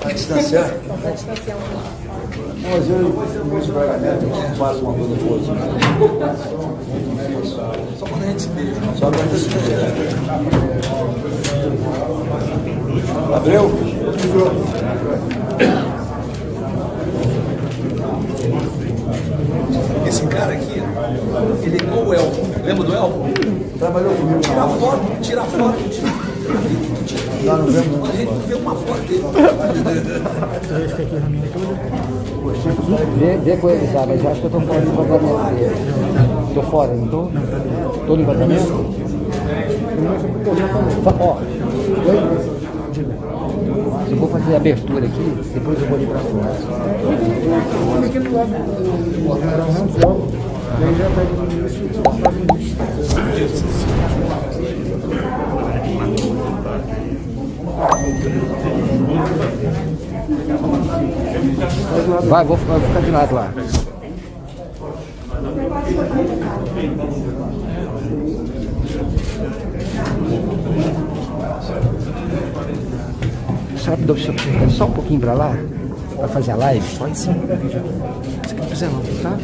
Vai distanciar? Vai distanciar um pouco. Mas eu e o ministro Braganete faço uma coisa boa. Só quando a gente se beija. Só quando a gente se beija. Abreu? Esse cara aqui, ele é igual o Elton. Lembra do Elton? Trabalhou comigo. Tira foto. Lá no vemos. A gente vê uma foto dele. Vê com ele, sabe? Mas eu acho que eu tô fora do enquadramento dele. Tô fora, não tô? Tô no enquadramento? Ó, eu vou fazer a abertura aqui, depois eu vou ali pra fora. Vai, vou ficar de lado lá. Sabe, só um pouquinho pra lá, pra fazer a live? Pode sim. Se quiser não, tá?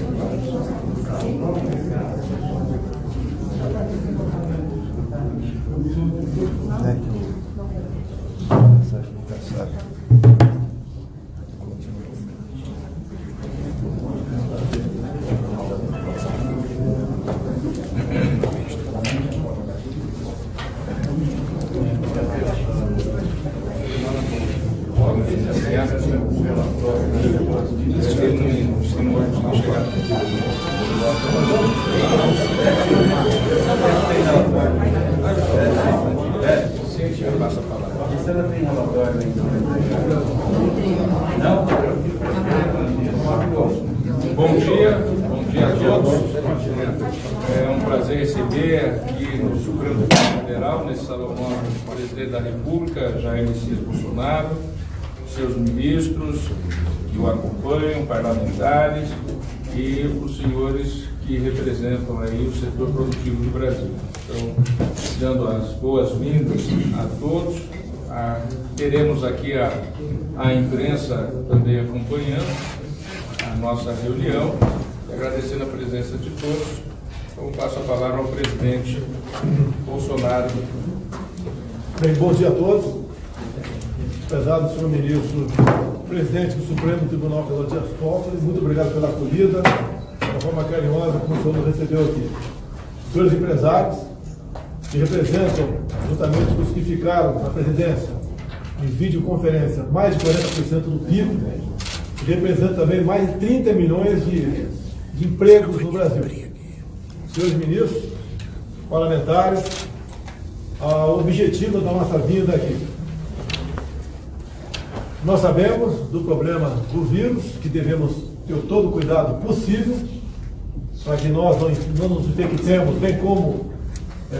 Bom dia a todos. É um prazer receber aqui no Supremo Tribunal Federal, nesse salão nobre, o presidente da República, Jair Messias Bolsonaro, seus ministros que o acompanham, parlamentares e os senhores que representam aí o setor produtivo do Brasil. Então, dando as boas-vindas a todos. Teremos aqui a imprensa também acompanhando a nossa reunião, agradecendo a presença de todos. Então, passo a palavra ao presidente Bolsonaro. Bem, bom dia a todos. Prezado senhor ministro, presidente do Supremo Tribunal Federal, Dias Toffoli, muito obrigado pela acolhida, da forma carinhosa como o senhor nos recebeu aqui. Senhores empresários, que representam, juntamente com os que ficaram na presidência, em videoconferência, mais de 40% do PIB, que representa também mais de 30 milhões de empregos no Brasil. Senhores ministros, parlamentares, o objetivo da nossa vinda aqui. Nós sabemos do problema do vírus, que devemos ter todo o cuidado possível, para que nós não nos infectemos, bem como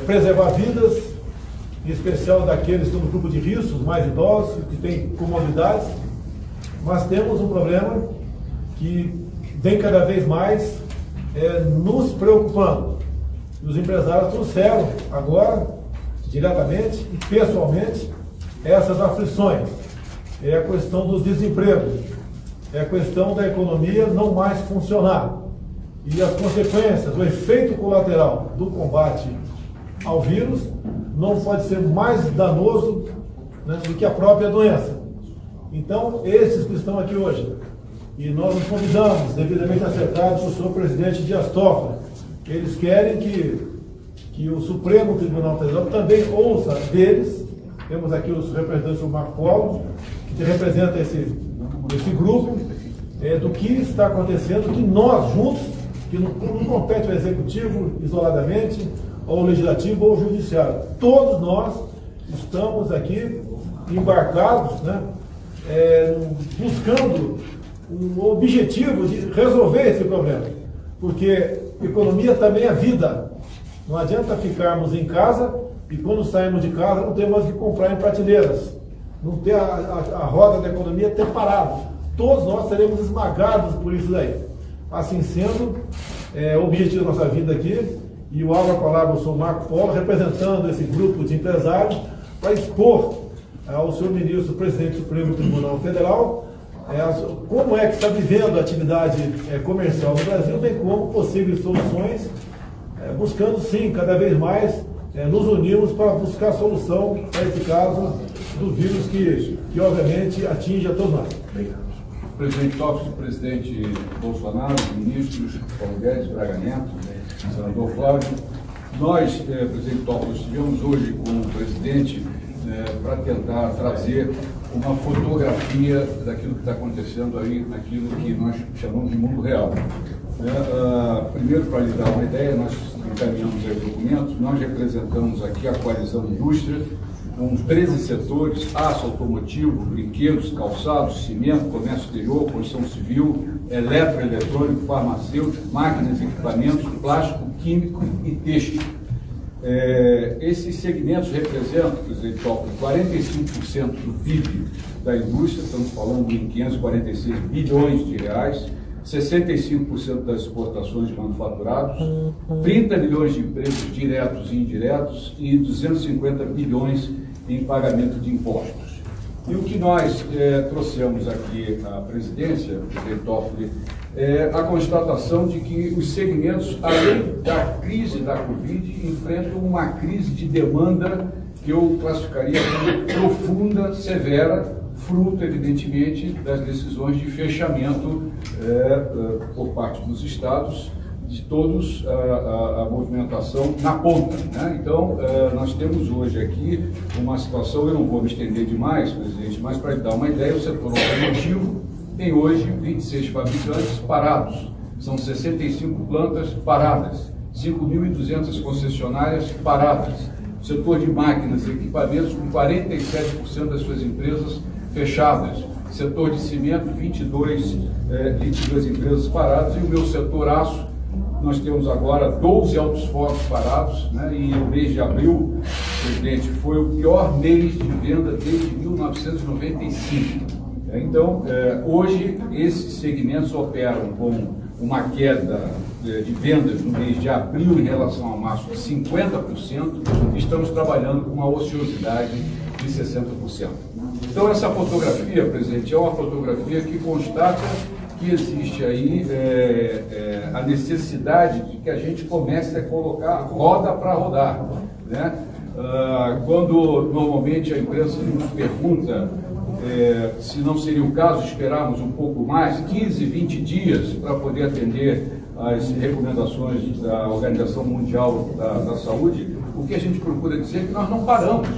preservar vidas, em especial daqueles que estão no grupo de risco, os mais idosos, que têm comorbidades. Mas temos um problema que vem cada vez mais nos preocupando. Os empresários trouxeram agora, diretamente e pessoalmente, essas aflições. É a questão do desemprego, é a questão da economia não mais funcionar. E as consequências, o efeito colateral do combate ao vírus não pode ser mais danoso, né, do que a própria doença. Então, esses que estão aqui hoje, e nós nos convidamos, devidamente acertados, o senhor presidente Dias Toffoli, eles querem que o Supremo Tribunal Federal também ouça deles. Temos aqui os representantes do Marco Polo, que representa esse grupo, do que está acontecendo, que nós juntos, que não compete o Executivo isoladamente, ou o Legislativo ou o Judiciário. Todos nós estamos aqui embarcados, né, buscando o objetivo de resolver esse problema, porque economia também é vida. Não adianta ficarmos em casa e quando saímos de casa não temos mais o que comprar em prateleiras. Não ter a roda da economia ter parado. Todos nós seremos esmagados por isso daí. Assim sendo, o objetivo da nossa vida aqui, e o Abra Palavra, eu sou o Marco Polo, representando esse grupo de empresários, para expor ao senhor ministro, presidente do Supremo Tribunal Federal, como é que está vivendo a atividade comercial no Brasil, bem como possíveis soluções, buscando sim, cada vez mais, nos unirmos para buscar solução para esse caso do vírus que obviamente atinge a todos nós. Obrigado. Presidente Toffoli, presidente Bolsonaro, ministros Paulo Guedes, Braga Neto, senador Flávio. Nós, presidente Toffoli, estivemos hoje com o presidente para tentar trazer uma fotografia daquilo que está acontecendo aí, naquilo que nós chamamos de mundo real. Primeiro, para lhe dar uma ideia, nós encaminhamos aí documentos, nós representamos aqui a coalizão indústria, com 13 setores: aço, automotivo, brinquedos, calçados, cimento, comércio exterior, construção civil, eletroeletrônico, farmacêutico, máquinas e equipamentos, plástico, químico e têxtil. Esses segmentos representam, presidente Toffoli, 45% do PIB da indústria, estamos falando em 546 bilhões de reais, 65% das exportações de manufaturados, 30 milhões de empregos diretos e indiretos e 250 bilhões em pagamento de impostos. E o que nós trouxemos aqui à presidência, presidente Toffoli, é a constatação de que os segmentos, além da crise da Covid, enfrentam uma crise de demanda que eu classificaria como profunda, severa, fruto, evidentemente, das decisões de fechamento por parte dos estados, de todos a movimentação na ponta, né? Então, nós temos hoje aqui uma situação, eu não vou me estender demais, presidente, mas para lhe dar uma ideia, o setor automotivo tem hoje 26 fabricantes parados, são 65 plantas paradas, 5.200 concessionárias paradas, o setor de máquinas e equipamentos com 47% das suas empresas fechadas, setor de cimento, 22 empresas paradas, e o meu setor aço, nós temos agora 12 altos fornos parados, né? E o mês de abril, presidente, foi o pior mês de venda desde 1995. Então, hoje, esses segmentos operam com uma queda de vendas no mês de abril em relação a março de 50%, estamos trabalhando com uma ociosidade de 60%. Então, essa fotografia, presidente, é uma fotografia que constata que existe aí a necessidade de que a gente comece a colocar roda para rodar, né? Quando normalmente a imprensa nos pergunta se não seria o caso esperarmos um pouco mais, 15, 20 dias, para poder atender às recomendações da Organização Mundial da Saúde, o que a gente procura dizer é que nós não paramos.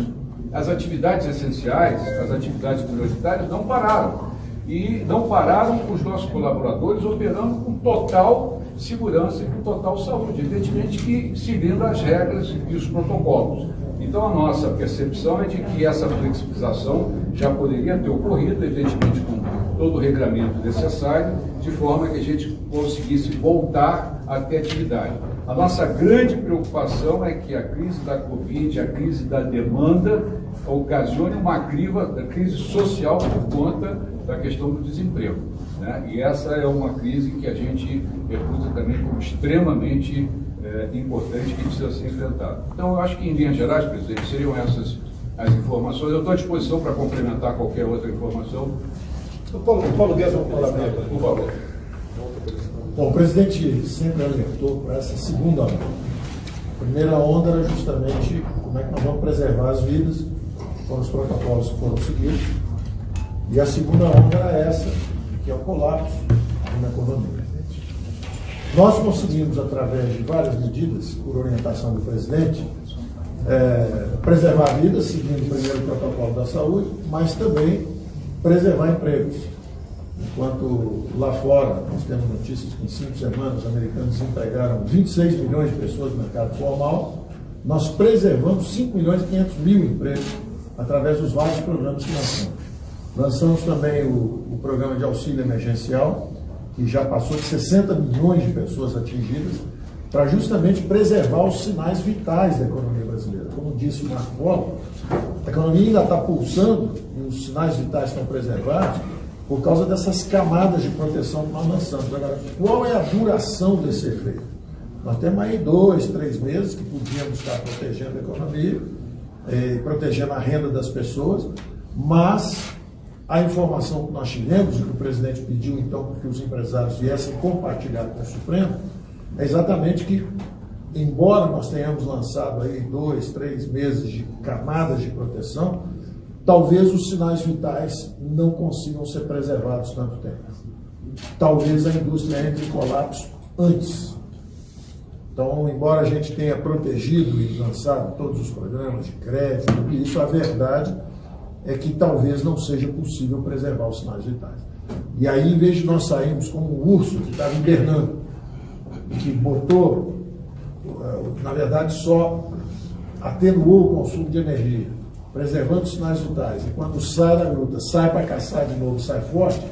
As atividades essenciais, as atividades prioritárias não pararam. E não pararam os nossos colaboradores operando com total segurança e com total saúde, evidentemente que seguindo as regras e os protocolos. Então a nossa percepção é de que essa flexibilização já poderia ter ocorrido, evidentemente com todo o regramento necessário, de forma que a gente conseguisse voltar a ter atividade. A nossa grande preocupação é que a crise da Covid, a crise da demanda, ocasione uma crise social por conta da questão do desemprego, né? E essa é uma crise que a gente reputa também como extremamente importante, que precisa ser enfrentada. Então, eu acho que, em linhas gerais, presidente, seriam essas as informações. Eu estou à disposição para complementar qualquer outra informação. O Paulo Guedes vai falar bem, por favor. Bom, o presidente sempre alertou para essa segunda onda. A primeira onda era justamente como é que nós vamos preservar as vidas, com os protocolos que foram seguidos. E a segunda onda era essa, que é o colapso na economia. Nós conseguimos, através de várias medidas, por orientação do presidente, preservar vidas, seguindo primeiro o protocolo da saúde, mas também preservar empregos. Enquanto lá fora, nós temos notícias que em 5 semanas os americanos desempregaram 26 milhões de pessoas no mercado formal, nós preservamos 5 milhões e 500 mil empregos através dos vários programas que lançamos. Lançamos também o programa de auxílio emergencial, que já passou de 60 milhões de pessoas atingidas, para justamente preservar os sinais vitais da economia brasileira. Como disse o Marco Polo, a economia ainda está pulsando e os sinais vitais estão preservados por causa dessas camadas de proteção que nós lançamos. Agora, qual é a duração desse efeito? Nós temos aí 2, 3 meses que podíamos estar protegendo a economia, protegendo a renda das pessoas, mas a informação que nós tivemos, e que o presidente pediu então que os empresários viessem compartilhar com o Supremo, é exatamente que, embora nós tenhamos lançado aí 2, 3 meses de camadas de proteção, talvez os sinais vitais não consigam ser preservados tanto tempo. Talvez a indústria entre em colapso antes. Então, embora a gente tenha protegido e lançado todos os programas de crédito, isso, a verdade é que talvez não seja possível preservar os sinais vitais. E aí, em vez de nós sairmos como um urso que estava hibernando, que botou, na verdade, só atenuou o consumo de energia, preservando os sinais vitais, e quando sai da gruta, sai para caçar de novo, sai forte,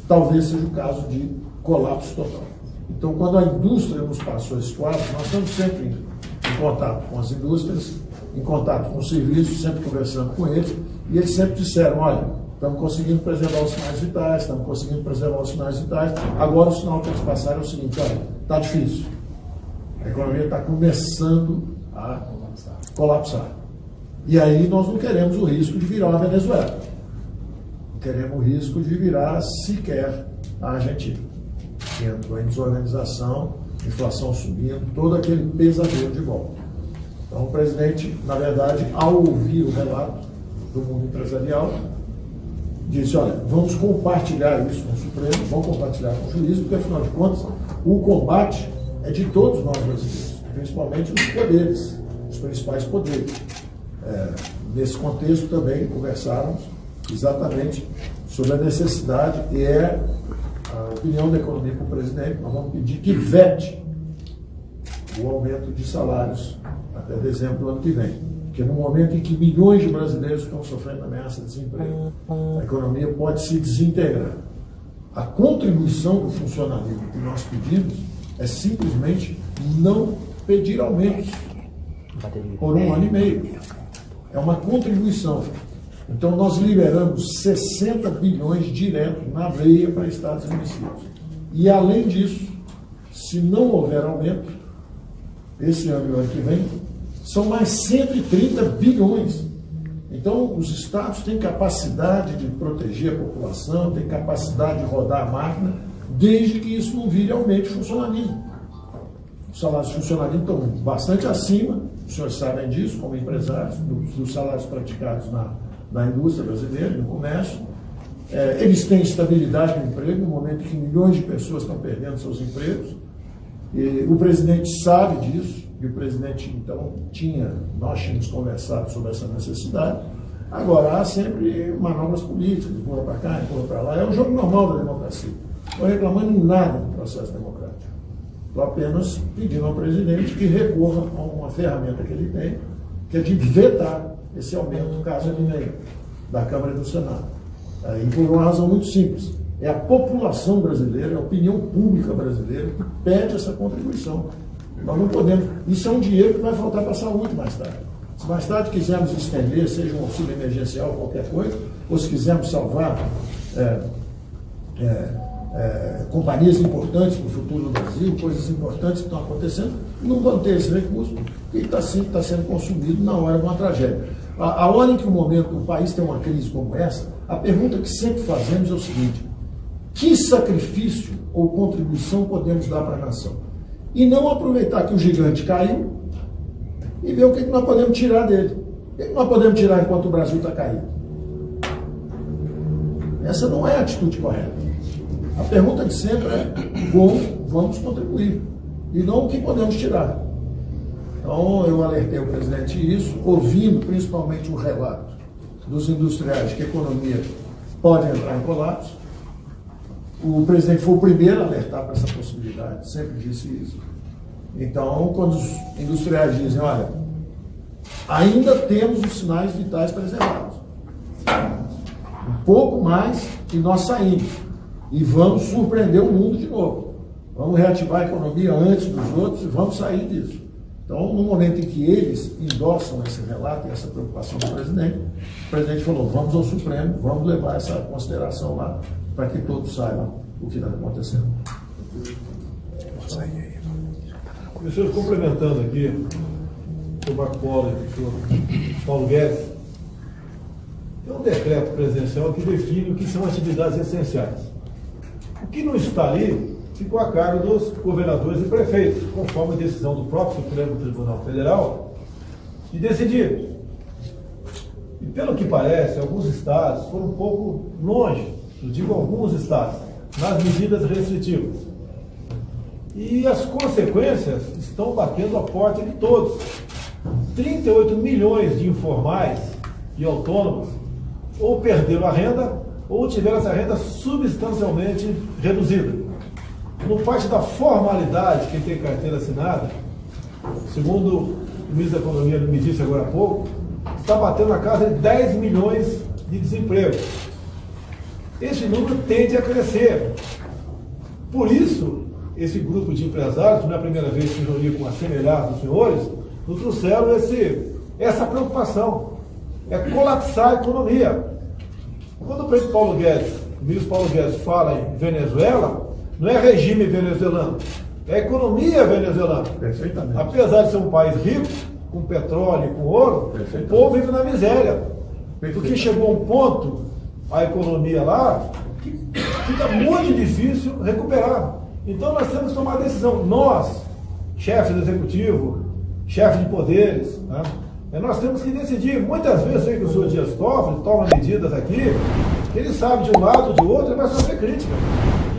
talvez seja o caso de colapso total. Então, quando a indústria nos passou esse quadro, nós estamos sempre em contato com as indústrias, em contato com os serviços, sempre conversando com eles, e eles sempre disseram, olha, estamos conseguindo preservar os sinais vitais, agora o sinal que eles passaram é o seguinte, olha, está difícil, a economia está começando a colapsar. E aí nós não queremos o risco de virar uma Venezuela, não queremos o risco de virar sequer a Argentina. Entrou em desorganização, inflação subindo, todo aquele pesadelo de volta. Então, o presidente, na verdade, ao ouvir o relato do mundo empresarial, disse, olha, vamos compartilhar isso com o Supremo, vamos compartilhar com o juízo, porque, afinal de contas, o combate é de todos nós brasileiros, principalmente os poderes, os principais poderes. Nesse contexto, também conversávamos exatamente sobre a necessidade, e a opinião da economia com o presidente, nós vamos pedir que vete o aumento de salários até dezembro do ano que vem. Porque no momento em que milhões de brasileiros estão sofrendo ameaça de desemprego, a economia pode se desintegrar. A contribuição do funcionalismo que nós pedimos é simplesmente não pedir aumentos por 1 ano e meio. É uma contribuição. Então, nós liberamos 60 bilhões direto na veia para estados e municípios. E, além disso, se não houver aumento, esse ano e o ano que vem, são mais 130 bilhões. Então, os estados têm capacidade de proteger a população, têm capacidade de rodar a máquina, desde que isso não vire aumento de funcionalismo. Os salários de funcionalismo estão bastante acima, os senhores sabem disso, como empresários, dos salários praticados na indústria brasileira, no comércio. Eles têm estabilidade no emprego, no momento em que milhões de pessoas estão perdendo seus empregos. E o presidente sabe disso, e o presidente, então, nós tínhamos conversado sobre essa necessidade. Agora, há sempre manobras políticas, empurra para cá, empurra para lá. É o jogo normal da democracia. Não estou reclamando em nada do processo democrático. Estou apenas pedindo ao presidente que recorra a uma ferramenta que ele tem, que é de vetar esse aumento, caso ele venha, da Câmara e do Senado. E por uma razão muito simples. É a população brasileira, é a opinião pública brasileira que pede essa contribuição. Nós não podemos. Isso é um dinheiro que vai faltar para a saúde mais tarde. Se mais tarde quisermos estender, seja um auxílio emergencial, qualquer coisa, ou se quisermos salvar companhias importantes para o futuro do Brasil, coisas importantes que estão acontecendo, não vão ter esse recurso, que está sendo consumido na hora de uma tragédia. A hora em que o país tem uma crise como essa, a pergunta que sempre fazemos é o seguinte: que sacrifício ou contribuição podemos dar para a nação? E não aproveitar que o gigante caiu e ver o que nós podemos tirar dele. O que nós podemos tirar enquanto o Brasil está caído? Essa não é a atitude correta. A pergunta de sempre é como vamos contribuir e não o que podemos tirar. Então, eu alertei o presidente isso, ouvindo principalmente o relato dos industriais que a economia pode entrar em colapso. O presidente foi o primeiro a alertar para essa possibilidade, sempre disse isso. Então, quando os industriais dizem, olha, ainda temos os sinais vitais preservados, um pouco mais e nós saímos, e vamos surpreender o mundo de novo. vamos reativar a economia antes dos outros e vamos sair disso. Então, no momento em que eles endossam esse relato e essa preocupação do presidente, o presidente falou, vamos ao Supremo, vamos levar essa consideração lá, para que todos saibam o que está acontecendo. Senhores, complementando aqui, o senhor Marco Polo e o senhor Paulo Guedes, tem um decreto presidencial que define o que são atividades essenciais. O que não está ali ficou a cargo dos governadores e prefeitos, conforme a decisão do próprio Supremo Tribunal Federal, de decidir. E pelo que parece, alguns estados foram um pouco longe, eu digo alguns estados, nas medidas restritivas. E as consequências estão batendo a porta de todos. 38 milhões de informais e autônomos ou perderam a renda ou tiveram essa renda substancialmente reduzida. No parte da formalidade, quem tem carteira assinada, segundo o ministro da Economia me disse agora há pouco, está batendo na casa de 10 milhões de desemprego. Esse número tende a crescer. Por isso, esse grupo de empresários, que não é a primeira vez que reuni com a semelhança dos senhores, nos trouxeram essa preocupação. É colapsar a economia. Quando o presidente Paulo Guedes, o ministro Paulo Guedes fala em Venezuela, não é regime venezuelano, é economia venezuelana. Perfeitamente. Apesar de ser um país rico, com petróleo e com ouro, o povo vive na miséria. Porque chegou um ponto, a economia lá, que fica muito difícil recuperar. Então nós temos que tomar a decisão. Nós, chefes do executivo, chefes de poderes, né? Nós temos que decidir. Muitas vezes eu sei que o senhor Dias Toffoli toma medidas aqui, que ele sabe de um lado, de outro, ele vai sofrer crítica.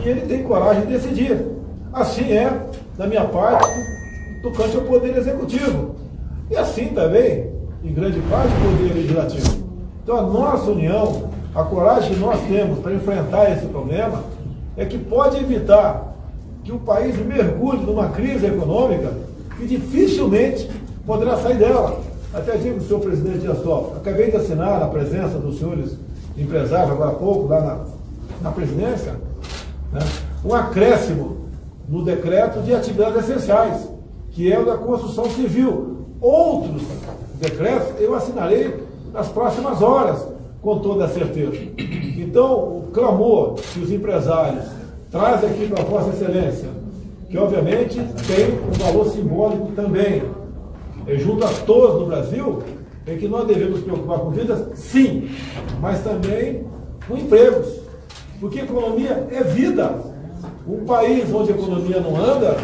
E ele tem coragem de decidir. Assim é, da minha parte, tocante ao Poder Executivo. E assim também, em grande parte, o Poder Legislativo. Então a nossa união, a coragem que nós temos para enfrentar esse problema, é que pode evitar que o país mergulhe numa crise econômica que dificilmente poderá sair dela. Até digo ao senhor presidente Dias Toffoli, acabei de assinar na presença dos senhores empresários, agora há pouco, lá na presidência, né, um acréscimo no decreto de atividades essenciais, que é o da construção civil. Outros decretos eu assinarei nas próximas horas, com toda a certeza. Então, o clamor que os empresários trazem aqui para a Vossa Excelência, que obviamente tem um valor simbólico também, junto a todos no Brasil, é que nós devemos nos preocupar com vidas, sim, mas também com empregos. Porque economia é vida. Um país onde a economia não anda,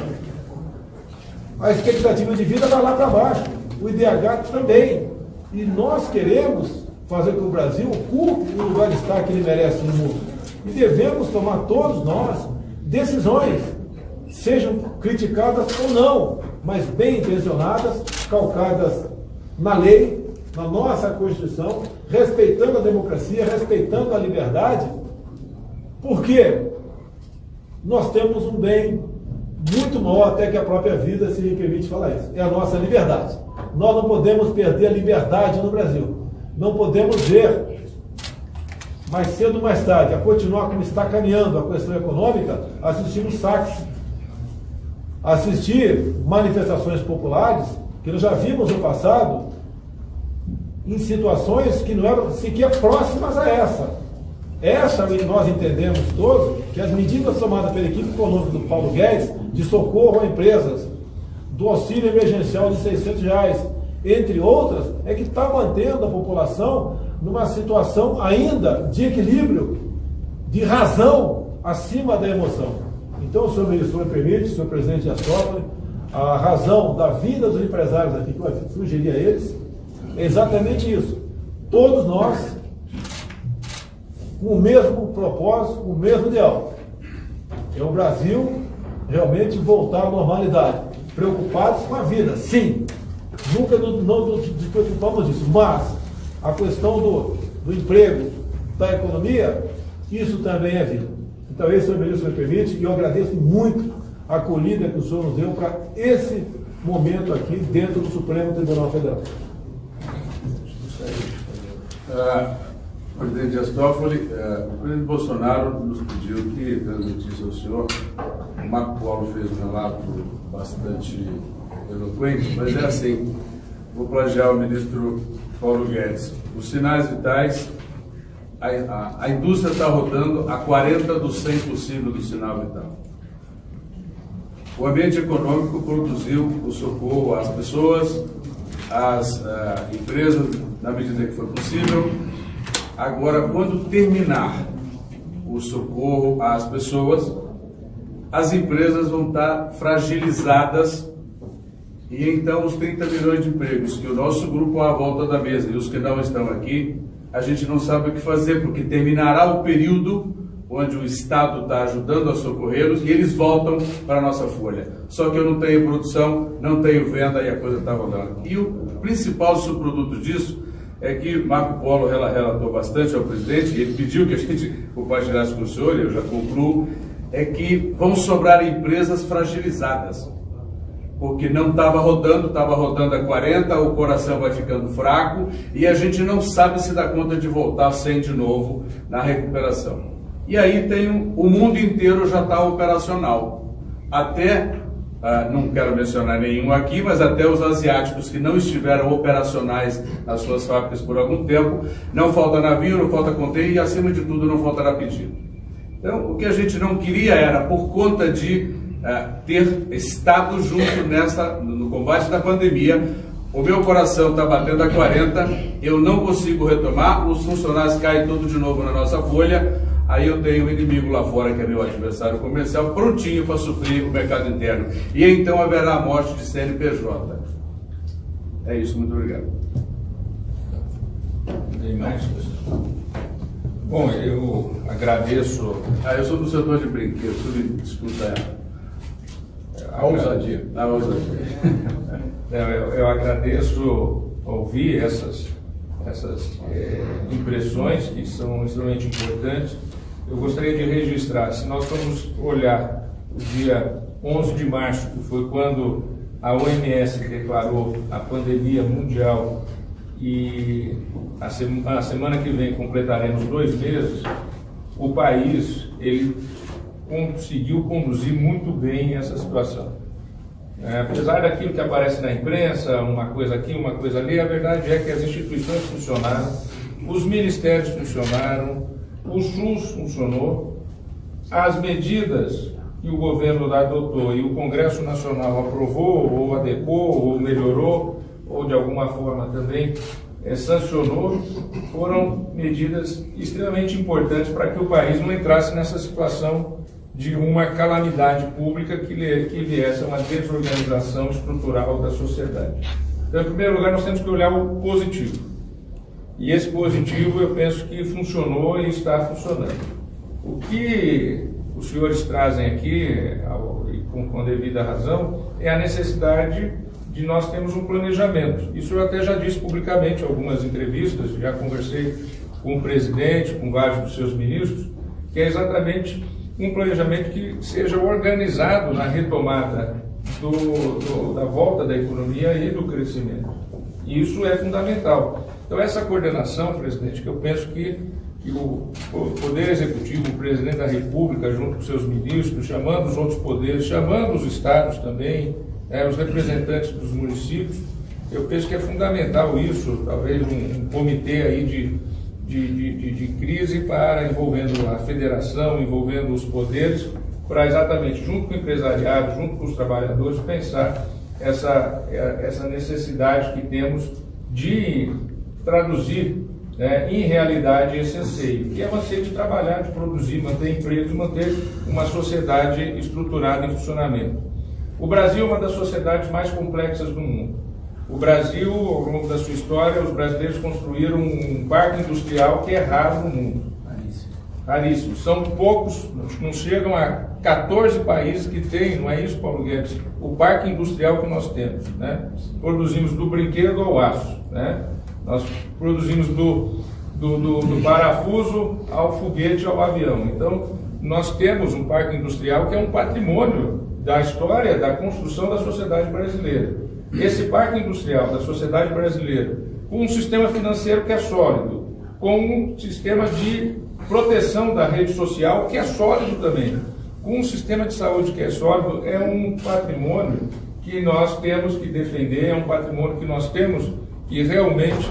a expectativa de vida vai lá para baixo. O IDH também. E nós queremos fazer com que o Brasil ocupe o lugar de estar que ele merece no mundo. E devemos tomar todos nós decisões, sejam criticadas ou não, mas bem intencionadas, calcadas na lei, na nossa Constituição, respeitando a democracia, respeitando a liberdade, porque nós temos um bem muito maior até que a própria vida, se me permite falar isso, é a nossa liberdade. Nós não podemos perder a liberdade no Brasil. Não podemos ver, mais cedo ou mais tarde, a continuar como está caminhando a questão econômica, assistir saques, assistir manifestações populares, que nós já vimos no passado, em situações que não eram sequer próximas a essa. Essa nós entendemos todos, que as medidas tomadas pela equipe econômica do Paulo Guedes, de socorro a empresas, do auxílio emergencial de R$600, entre outras, é que está mantendo a população numa situação ainda de equilíbrio, de razão acima da emoção. Então, senhor ministro, me permite, senhor presidente Dias Toffoli, a razão da vinda dos empresários aqui, que eu sugeri a eles, é exatamente isso. Todos nós, com o mesmo propósito, com o mesmo ideal. É o Brasil realmente voltar à normalidade. Preocupados com a vida, sim. Nunca não nos preocupamos disso, mas a questão do emprego, da economia, isso também é vida. Então, esse, senhor ministro, me permite, e eu agradeço muito a acolhida que o senhor nos deu para esse momento aqui dentro do Supremo Tribunal Federal. Presidente Dias Toffoli, o presidente Bolsonaro nos pediu que transmitisse ao senhor. O Marco Polo fez um relato bastante eloquente, mas é assim, vou plagiar o ministro Paulo Guedes. Os sinais vitais, a indústria está rodando a 40 do 100 possível do sinal vital. O ambiente econômico produziu o socorro às pessoas, às empresas, na medida que for possível. Agora, quando terminar o socorro às pessoas, as empresas vão estar fragilizadas e então os 30 milhões de empregos que o nosso grupo à volta da mesa e os que não estão aqui, a gente não sabe o que fazer, porque terminará o período onde o Estado está ajudando a socorrê-los e eles voltam para a nossa folha. Só que eu não tenho produção, não tenho venda e a coisa está rolando. E o principal subproduto disso é que Marco Polo relatou bastante ao presidente, e ele pediu que a gente compartilhasse com o senhor, e eu já concluo, é que vão sobrar empresas fragilizadas, porque não estava rodando a 40, o coração vai ficando fraco, e a gente não sabe se dá conta de voltar sem de novo na recuperação. E aí o mundo inteiro já está operacional, até... não quero mencionar nenhum aqui, mas até os asiáticos que não estiveram operacionais nas suas fábricas por algum tempo, não falta navio, não falta container e, acima de tudo, não faltará pedido. Então, o que a gente não queria era, por conta de ter estado junto no combate da pandemia, o meu coração está batendo a 40, eu não consigo retomar, os funcionários caem tudo de novo na nossa folha. Aí eu tenho um inimigo lá fora, que é meu adversário comercial, prontinho para suprir o mercado interno. E então haverá a morte de CNPJ. É isso, muito obrigado. Tem mais? Bom, eu agradeço... eu sou do setor de brinquedos, desculpa a ousadia. Eu agradeço ouvir essas impressões que são extremamente importantes. Eu gostaria de registrar, se nós formos olhar o dia 11 de março, que foi quando a OMS declarou a pandemia mundial, e a semana que vem completaremos 2 meses, o país ele conseguiu conduzir muito bem essa situação. Apesar daquilo que aparece na imprensa, uma coisa aqui, uma coisa ali, a verdade é que as instituições funcionaram, os ministérios funcionaram, o SUS funcionou, as medidas que o governo adotou e o Congresso Nacional aprovou, ou adequou, ou melhorou, ou de alguma forma também sancionou, foram medidas extremamente importantes para que o país não entrasse nessa situação de uma calamidade pública que viesse a uma desorganização estrutural da sociedade. Então, em primeiro lugar, nós temos que olhar o positivo. E esse positivo, eu penso que funcionou e está funcionando. O que os senhores trazem aqui, com devida razão, é a necessidade de nós termos um planejamento. Isso eu até já disse publicamente em algumas entrevistas, já conversei com o presidente, com vários dos seus ministros, que é exatamente um planejamento que seja organizado na retomada da volta da economia e do crescimento. E isso é fundamental. Então, essa coordenação, presidente, que eu penso que o Poder Executivo, o Presidente da República, junto com seus ministros, chamando os outros poderes, chamando os estados também, os representantes dos municípios, eu penso que é fundamental isso, talvez um comitê aí de crise envolvendo a federação, envolvendo os poderes, para exatamente, junto com o empresariado, junto com os trabalhadores, pensar essa necessidade que temos de traduzir em realidade esse anseio, que é o anseio de trabalhar, de produzir, manter empregos, manter uma sociedade estruturada em funcionamento. O Brasil é uma das sociedades mais complexas do mundo. O Brasil, ao longo da sua história, os brasileiros construíram um parque industrial que é raro no mundo. Raríssimo. São poucos, não chegam a 14 países que têm, não é isso, Paulo Guedes? O parque industrial que nós temos. Produzimos do brinquedo ao aço. Nós produzimos do parafuso ao foguete, ao avião. Então, nós temos um parque industrial que é um patrimônio da história da construção da sociedade brasileira. Esse parque industrial da sociedade brasileira, com um sistema financeiro que é sólido, com um sistema de proteção da rede social que é sólido também. Com um sistema de saúde que é sólido, é um patrimônio que nós temos que defender, é um patrimônio que nós temos que realmente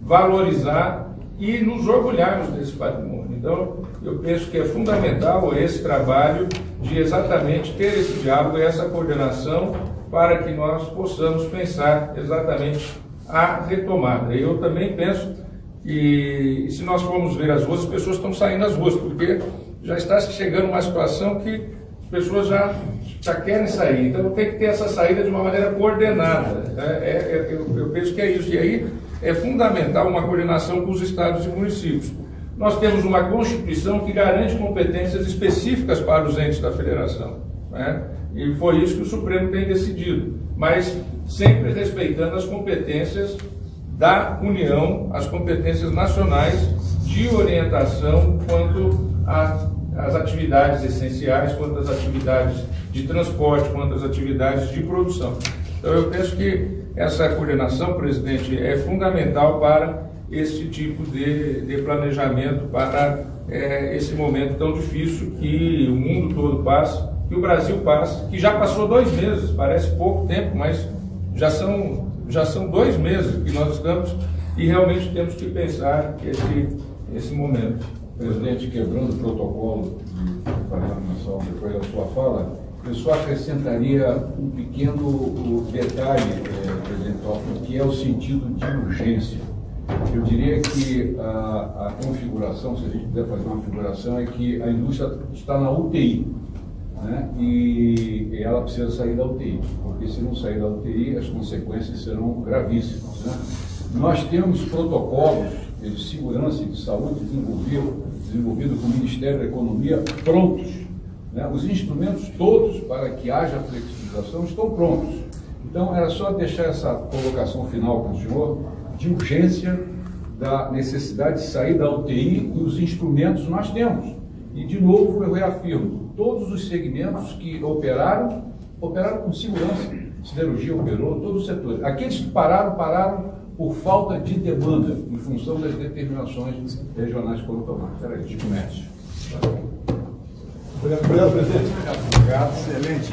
valorizar e nos orgulharmos desse patrimônio. Então, eu penso que é fundamental esse trabalho de exatamente ter esse diálogo e essa coordenação para que nós possamos pensar exatamente a retomada. Eu também penso que, se nós formos ver as ruas, as pessoas estão saindo das ruas, porque já está chegando uma situação que as pessoas já querem sair. Então, tem que ter essa saída de uma maneira coordenada. Eu penso que é isso. E aí é fundamental uma coordenação com os estados e municípios. Nós temos uma Constituição que garante competências específicas para os entes da federação, né? E foi isso que o Supremo tem decidido, mas sempre respeitando as competências da União, as competências nacionais de orientação quanto às atividades essenciais, quanto às atividades de transporte, quanto às atividades de produção. Então, eu penso que essa coordenação, presidente, é fundamental para esse tipo de planejamento, para esse momento tão difícil que o mundo todo passa, que o Brasil passa, que já passou 2 meses, parece pouco tempo, mas já são 2 meses que nós estamos e realmente temos que pensar esse momento. Presidente, quebrando o protocolo de parlamentação depois da sua fala, eu só acrescentaria um pequeno detalhe, presidente Toffoli, que é o sentido de urgência. Eu diria que a configuração, se a gente puder fazer uma configuração, é que a indústria está na UTI, né? E ela precisa sair da UTI, porque se não sair da UTI, as consequências serão gravíssimas, né? Nós temos protocolos de segurança e de saúde desenvolvido com o Ministério da Economia prontos, né? Os instrumentos todos para que haja flexibilização estão prontos. Então, era só deixar essa colocação final com o senhor de urgência da necessidade de sair da UTI e os instrumentos nós temos. E, de novo, eu reafirmo, todos os segmentos que operaram com segurança. Siderurgia operou, todos os setores. Aqueles que pararam por falta de demanda, em função das determinações regionais que foram tomadas. Era isso, comércio. Obrigado, presidente. Obrigado, excelente.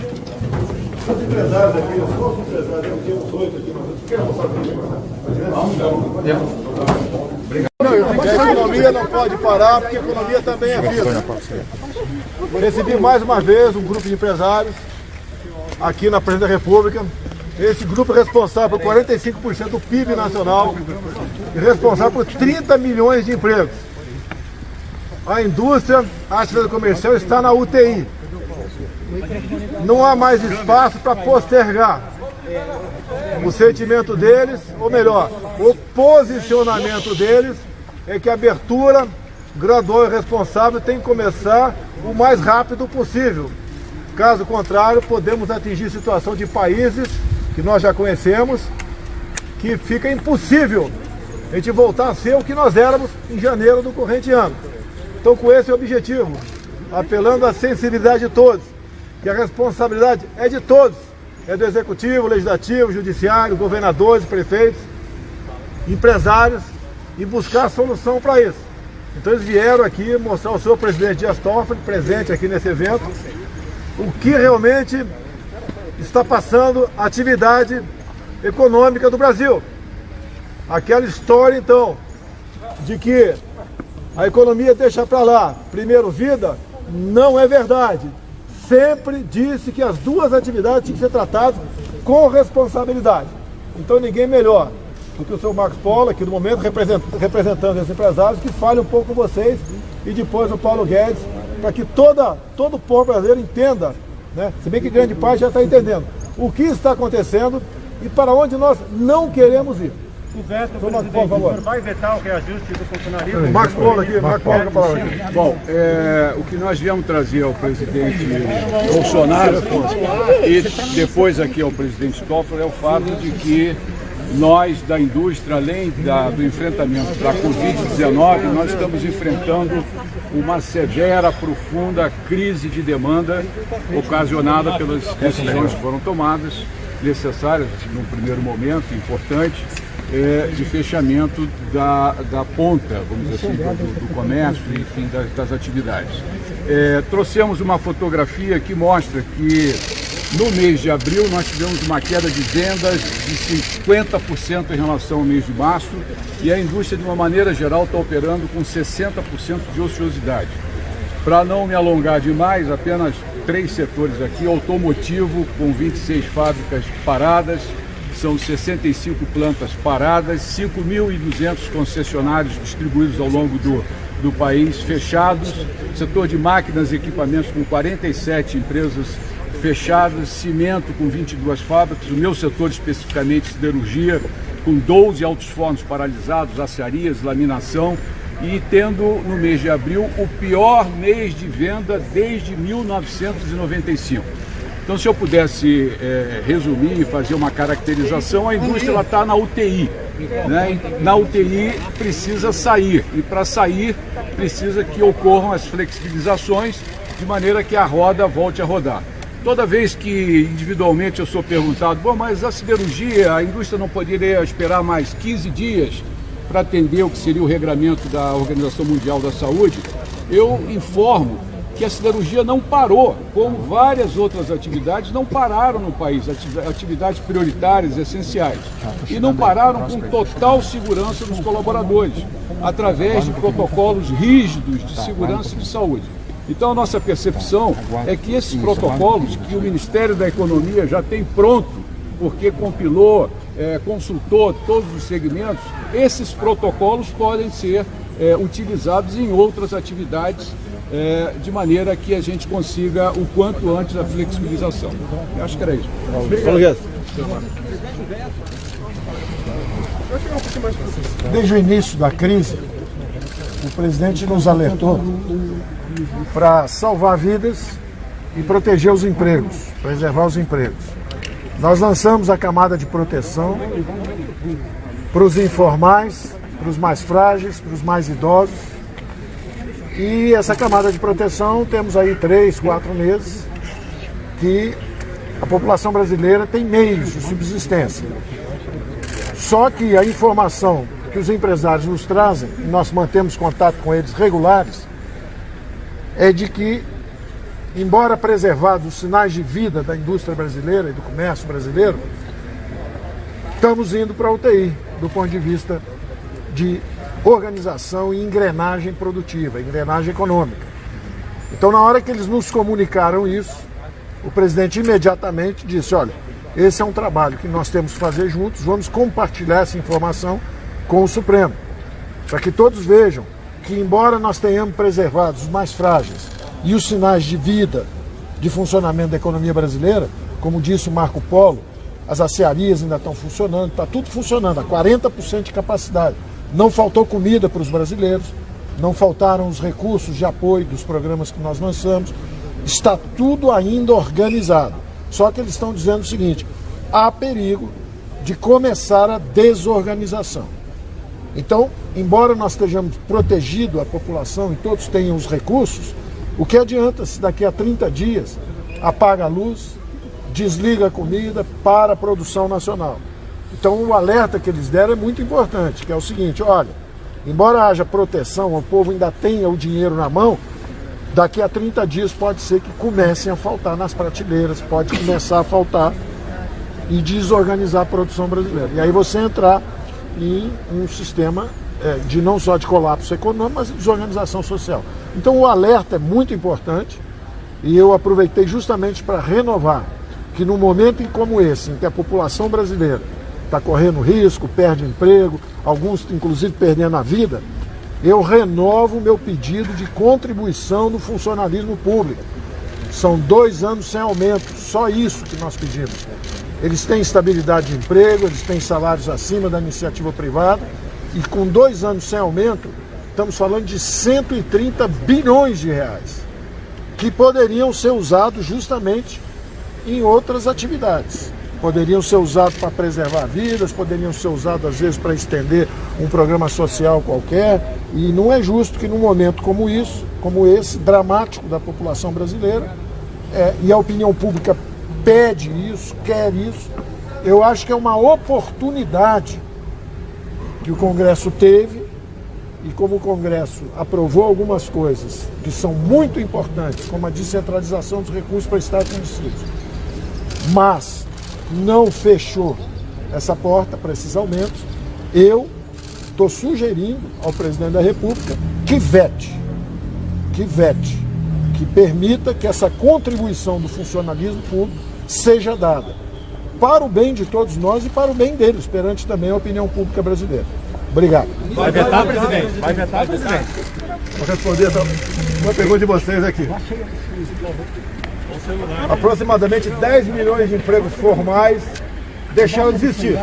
Os empresários aqui, os nossos empresários, temos 8 aqui, mas quer mostrar para mim? A economia não pode parar, porque a economia também é vida. Recebi mais uma vez um grupo de empresários aqui na Presidência da República. Esse grupo é responsável por 45% do PIB nacional e responsável por 30 milhões de empregos. A indústria, a atividade comercial está na UTI. Não há mais espaço para postergar. O sentimento deles, ou melhor, o posicionamento deles é que a abertura gradual e responsável tem que começar o mais rápido possível. Caso contrário, podemos atingir situação de países que nós já conhecemos, que fica impossível a gente voltar a ser o que nós éramos em janeiro do corrente ano. Então, com esse objetivo, apelando à sensibilidade de todos, que a responsabilidade é de todos, é do Executivo, Legislativo, Judiciário, governadores, prefeitos, empresários, e buscar solução para isso. Então, eles vieram aqui mostrar ao senhor presidente Dias Toffoli, presente aqui nesse evento, o que realmente está passando a atividade econômica do Brasil. Aquela história, então, de que a economia deixa para lá, primeiro vida, não é verdade. Sempre disse que as duas atividades tinham que ser tratadas com responsabilidade. Então ninguém melhor do que o senhor Marcos Polo, aqui no momento, representando esses empresários, que fale um pouco com vocês, e depois o Paulo Guedes, para que todo o povo brasileiro entenda, né? Se bem que grande parte já está entendendo o que está acontecendo e para onde nós não queremos ir. O veto, presidente, o senhor vai vetar o reajuste do funcionalismo? Marcos Polo aqui, Marcos Polo com a palavra aqui. Bom, o que nós viemos trazer ao presidente Bolsonaro e depois aqui ao presidente Toffoli é o fato de que nós da indústria, além do enfrentamento da Covid-19, nós estamos enfrentando uma severa, profunda crise de demanda ocasionada pelas decisões que foram tomadas, necessárias num primeiro momento, importante, de fechamento da ponta, vamos dizer assim, do comércio, enfim, das atividades. Trouxemos uma fotografia que mostra que no mês de abril nós tivemos uma queda de vendas de 50% em relação ao mês de março, e a indústria, de uma maneira geral, está operando com 60% de ociosidade. Para não me alongar demais, apenas 3 setores aqui: automotivo, com 26 fábricas paradas, são 65 plantas paradas, 5.200 concessionários distribuídos ao longo do país fechados, setor de máquinas e equipamentos com 47 empresas fechadas, cimento com 22 fábricas, o meu setor especificamente siderurgia, com 12 altos fornos paralisados, aciarias, laminação, e tendo no mês de abril o pior mês de venda desde 1995. Então, se eu pudesse resumir e fazer uma caracterização, a indústria está na UTI. Né? Na UTI precisa sair, e para sair precisa que ocorram as flexibilizações de maneira que a roda volte a rodar. Toda vez que individualmente eu sou perguntado: bom, mas a siderurgia, a indústria não poderia esperar mais 15 dias para atender o que seria o regramento da Organização Mundial da Saúde, eu informo que a siderurgia não parou, como várias outras atividades não pararam no país, atividades prioritárias, essenciais, e não pararam com total segurança dos colaboradores, através de protocolos rígidos de segurança e de saúde. Então, a nossa percepção é que esses protocolos que o Ministério da Economia já tem pronto, porque compilou, consultou todos os segmentos, esses protocolos podem ser utilizados em outras atividades, de maneira que a gente consiga o quanto antes a flexibilização. Eu acho que era isso. Obrigado. Desde o início da crise, o presidente nos alertou para salvar vidas e proteger os empregos, preservar os empregos. Nós lançamos a camada de proteção para os informais, para os mais frágeis, para os mais idosos. E essa camada de proteção, temos aí 3, 4 meses que a população brasileira tem meios de subsistência. Só que a informação que os empresários nos trazem, e nós mantemos contato com eles regulares, é de que, embora preservados os sinais de vida da indústria brasileira e do comércio brasileiro, estamos indo para a UTI, do ponto de vista de organização e engrenagem produtiva, engrenagem econômica. Então, na hora que eles nos comunicaram isso, o presidente imediatamente disse: olha, esse é um trabalho que nós temos que fazer juntos, vamos compartilhar essa informação com o Supremo, para que todos vejam que, embora nós tenhamos preservado os mais frágeis e os sinais de vida, de funcionamento da economia brasileira, como disse o Marco Polo, as aciarias ainda estão funcionando, está tudo funcionando, a 40% de capacidade. Não faltou comida para os brasileiros, não faltaram os recursos de apoio dos programas que nós lançamos, está tudo ainda organizado. Só que eles estão dizendo o seguinte: há perigo de começar a desorganização. Então, embora nós estejamos protegidos, a população e todos tenham os recursos, o que adianta se daqui a 30 dias apaga a luz, desliga a comida, para a produção nacional? Então, o alerta que eles deram é muito importante, que é o seguinte: olha, embora haja proteção, o povo ainda tenha o dinheiro na mão, daqui a 30 dias pode ser que comecem a faltar nas prateleiras, pode começar a faltar e desorganizar a produção brasileira. E aí você entrar em um sistema de não só de colapso econômico, mas de desorganização social. Então, o alerta é muito importante, e eu aproveitei justamente para renovar que, num momento como esse, em que a população brasileira está correndo risco, perde emprego, alguns inclusive perdendo a vida, eu renovo o meu pedido de contribuição no funcionalismo público. São 2 anos sem aumento, só isso que nós pedimos. Eles têm estabilidade de emprego, eles têm salários acima da iniciativa privada, e com 2 anos sem aumento, estamos falando de 130 bilhões de reais, que poderiam ser usados justamente em outras atividades. Poderiam ser usados para preservar vidas, poderiam ser usados às vezes para estender um programa social qualquer, e não é justo que num momento como isso, como esse, dramático da população brasileira, e a opinião pública pede isso, quer isso, eu acho que é uma oportunidade que o Congresso teve, e como o Congresso aprovou algumas coisas que são muito importantes, como a descentralização dos recursos para Estados e municípios, mas não fechou essa porta para esses aumentos, eu estou sugerindo ao presidente da República que vete, que permita que essa contribuição do funcionalismo público seja dada para o bem de todos nós e para o bem deles, perante também a opinião pública brasileira. Obrigado. Vai vetar, presidente? Vai vetar, presidente? Vou responder uma pergunta de vocês aqui. Aproximadamente 10 milhões de empregos formais deixaram de existir.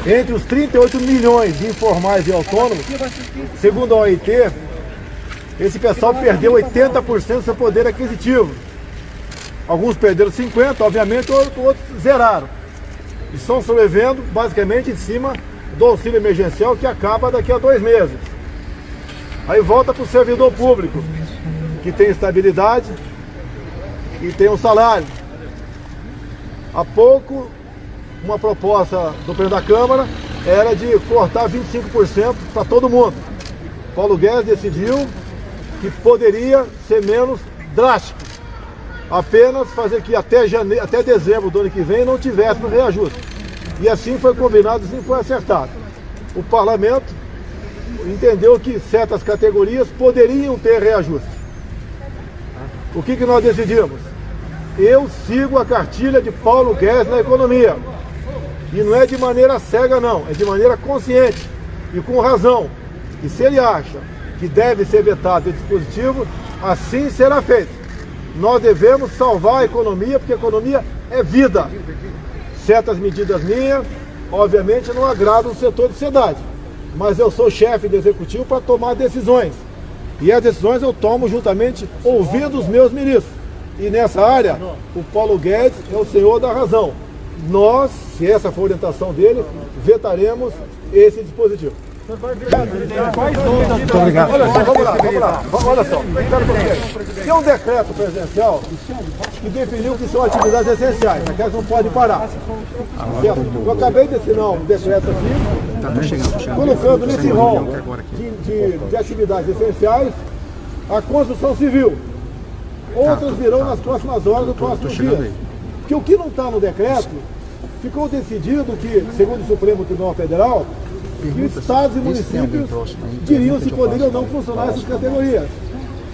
Entre os 38 milhões de informais e autônomos, segundo a OIT, esse pessoal perdeu 80% do seu poder aquisitivo. Alguns perderam 50%, obviamente, outros zeraram. E estão sobrevivendo basicamente em cima do auxílio emergencial que acaba daqui a 2 meses. Aí volta para o servidor público, que tem estabilidade e tem um salário. Há pouco, uma proposta do presidente da Câmara era de cortar 25% para todo mundo. Paulo Guedes decidiu que poderia ser menos drástico. Apenas fazer que até dezembro do ano que vem não tivesse no reajuste. E assim foi combinado, assim foi acertado. O parlamento entendeu que certas categorias poderiam ter reajuste. O que nós decidimos? Eu sigo a cartilha de Paulo Guedes na economia. E não é de maneira cega não, é de maneira consciente e com razão. E se ele acha que deve ser vetado esse dispositivo, assim será feito. Nós devemos salvar a economia, porque a economia é vida. Certas medidas minhas, obviamente, não agradam o setor de sociedade. Mas eu sou chefe do executivo para tomar decisões. E as decisões eu tomo juntamente ouvindo os meus ministros. E nessa área, o Paulo Guedes é o senhor da razão. Nós, se essa for a orientação dele, vetaremos esse dispositivo. Muito obrigado. Olha só, olha só. Tem um decreto presidencial que definiu que são atividades essenciais, aquelas não podem parar. Eu acabei de assinar um decreto aqui, colocando nesse rol de atividades essenciais a construção civil. Outras virão nas próximas horas do próximo dia. Porque o que não está no decreto, ficou decidido que, segundo o Supremo Tribunal Federal, que estados e municípios diriam se poderiam ou não funcionar essas categorias.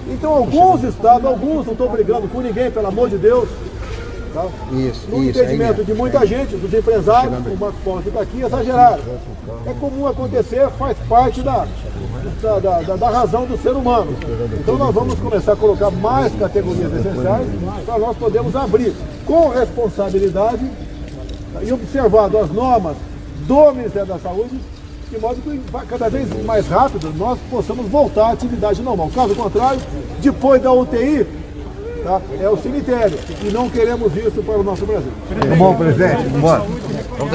Então alguns estados, alguns, não estou brigando com ninguém, pelo amor de Deus, tá? No entendimento de muita gente, dos empresários, o Marco Paulo que está aqui, exageraram. É comum acontecer, faz parte da razão do ser humano. Então nós vamos começar a colocar mais categorias essenciais para nós podermos abrir com responsabilidade e observando as normas do Ministério da Saúde, de modo que cada vez mais rápido nós possamos voltar à atividade normal. Caso contrário, depois da UTI, tá, é o cemitério. E não queremos isso para o nosso Brasil. Tá bom, presidente? Vamos embora. Vamos